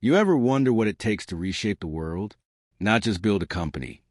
You ever wonder what it takes to reshape the world? Not just build a company,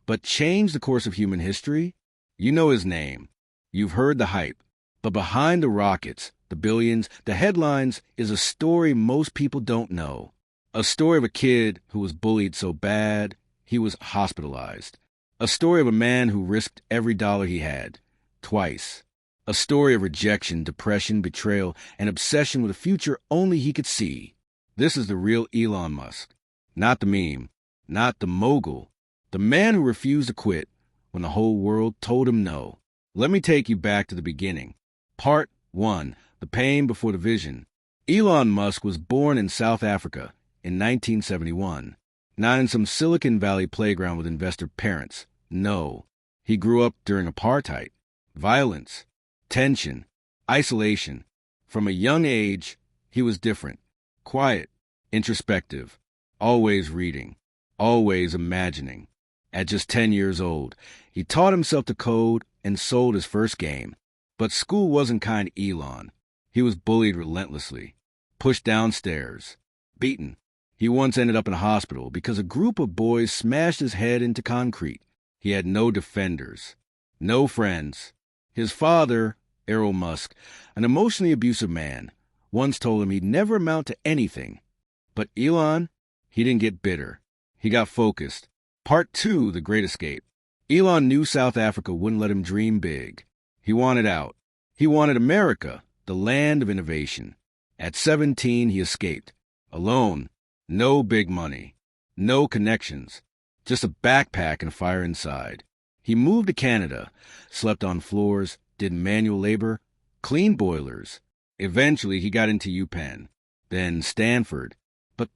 but change the course of human history? You know his name. You've heard the hype. But behind the rockets, the billions, the headlines is a story most people don't know. A story of a kid who was bullied so bad he was hospitalized. A story of a man who risked every dollar he had, twice. A story of rejection, depression, betrayal, and obsession with a future only he could see. This is the real Elon Musk. Not the meme, not the mogul. The man who refused to quit when the whole world told him no. Let me take you back to the beginning. Part 1. The Pain Before the Vision. Elon Musk was born in South Africa in 1971. Not in some Silicon Valley playground with investor parents. No. He grew up during apartheid, violence, tension, isolation. From a young age, he was different. Quiet, introspective, always reading, always imagining. At just 10 years old, he taught himself to code and sold his first game. But school wasn't kind to Elon. He was bullied relentlessly, pushed downstairs, beaten. He once ended up in a hospital because a group of boys smashed his head into concrete. He had no defenders, no friends. His father, Elon Musk, an emotionally abusive man, once told him he'd never amount to anything. But Elon, he didn't get bitter. He got focused. Part 2, The Great Escape. Elon knew South Africa wouldn't let him dream big. He wanted out. He wanted America, the land of innovation. At 17, he escaped. Alone. No big money. No connections. Just a backpack and a fire inside. He moved to Canada, slept on floors, did manual labor, cleaned boilers. Eventually, he got into UPenn, then Stanford. But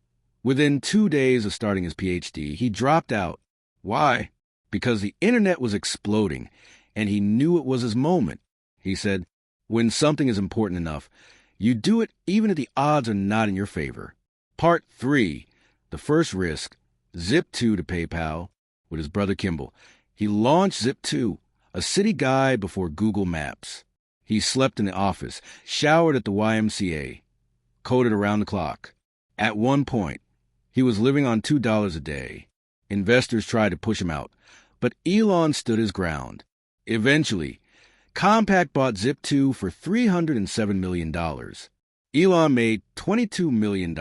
within 2 days of starting his PhD, he dropped out. Why? Because the internet was exploding, and he knew it was his moment. He said, when something is important enough, you do it even if the odds are not in your favor. Part 3, The First Risk, Zip2 to PayPal, with his brother Kimball. He launched Zip2, a city guide before Google Maps. He slept in the office, showered at the YMCA, coded around the clock. At one point, he was living on $2 a day. Investors tried to push him out, but Elon stood his ground. Eventually, Compaq bought Zip2 for $307 million. Elon made $22 million.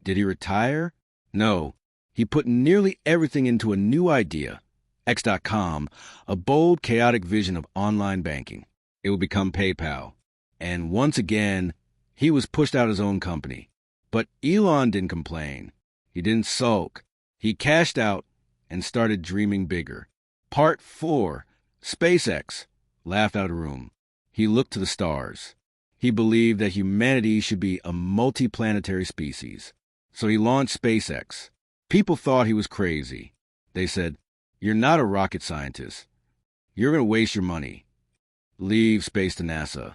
Did he retire? No. He put nearly everything into a new idea, X.com, a bold, chaotic vision of online banking. It would become PayPal. And once again, he was pushed out of his own company. But Elon didn't complain. He didn't sulk. He cashed out and started dreaming bigger. Part 4, SpaceX, laughed out of room. He looked to the stars. He believed that humanity should be a multiplanetary species. So he launched SpaceX. People thought he was crazy. They said, "You're not a rocket scientist. You're going to waste your money. Leave space to NASA."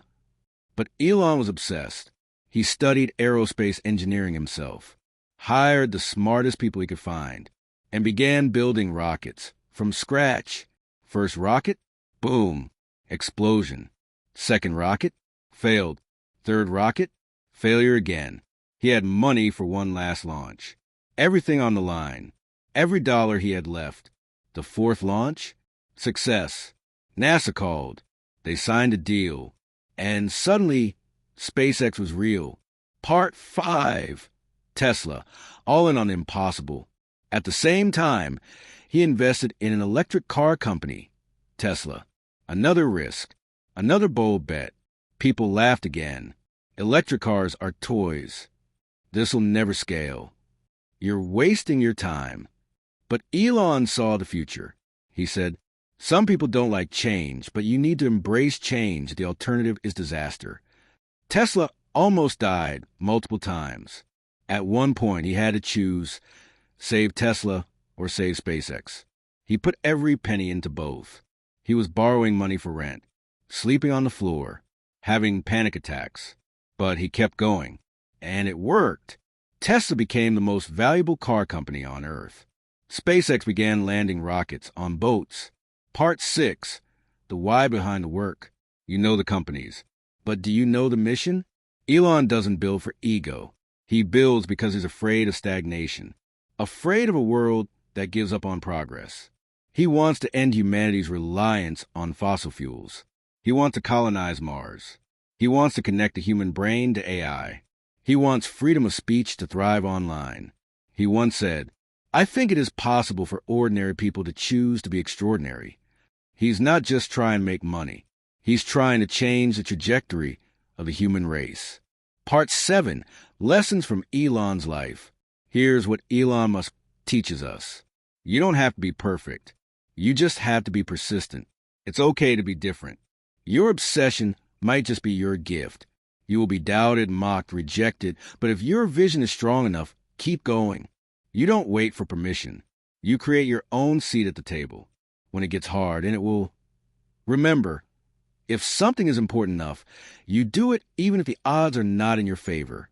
But Elon was obsessed. He studied aerospace engineering himself, hired the smartest people he could find, and began building rockets from scratch. First rocket, boom, explosion. Second rocket, failed. Third rocket, failure again. He had money for one last launch. Everything on the line. Every dollar he had left. The fourth launch, success. NASA called. They signed a deal. And suddenly, SpaceX was real. Part 5, Tesla, all in on the impossible. At the same time, he invested in an electric car company, Tesla. Another risk, another bold bet. People laughed again. Electric cars are toys. This will never scale. You're wasting your time. But Elon saw the future. He said, some people don't like change, but you need to embrace change. The alternative is disaster. Tesla almost died multiple times. At one point, he had to choose save Tesla or save SpaceX. He put every penny into both. He was borrowing money for rent, sleeping on the floor, having panic attacks. But he kept going. And it worked. Tesla became the most valuable car company on Earth. SpaceX began landing rockets on boats. Part 6, the why behind the work. You know the companies. But do you know the mission? Elon doesn't build for ego. He builds because he's afraid of stagnation, afraid of a world that gives up on progress. He wants to end humanity's reliance on fossil fuels. He wants to colonize Mars. He wants to connect the human brain to AI. He wants freedom of speech to thrive online. He once said, "I think it is possible for ordinary people to choose to be extraordinary." He's not just trying to make money. He's trying to change the trajectory of the human race. Part 7, Lessons from Elon's Life. Here's what Elon Musk teaches us. You don't have to be perfect. You just have to be persistent. It's okay to be different. Your obsession might just be your gift. You will be doubted, mocked, rejected, but if your vision is strong enough, keep going. You don't wait for permission. You create your own seat at the table when it gets hard, and it will. Remember, if something is important enough, you do it even if the odds are not in your favor.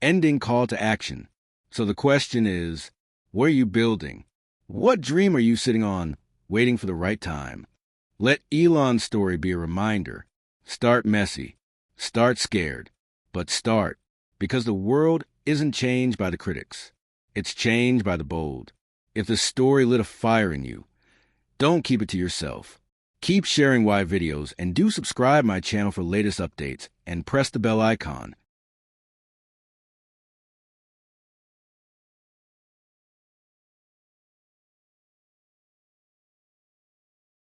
Ending call to action. So the question is, what are you building? What dream are you sitting on, waiting for the right time? Let Elon's story be a reminder. Start messy. Start scared. But start, because the world isn't changed by the critics. It's changed by the bold. If the story lit a fire in you, don't keep it to yourself. Keep sharing why videos and do subscribe my channel for latest updates and press the bell icon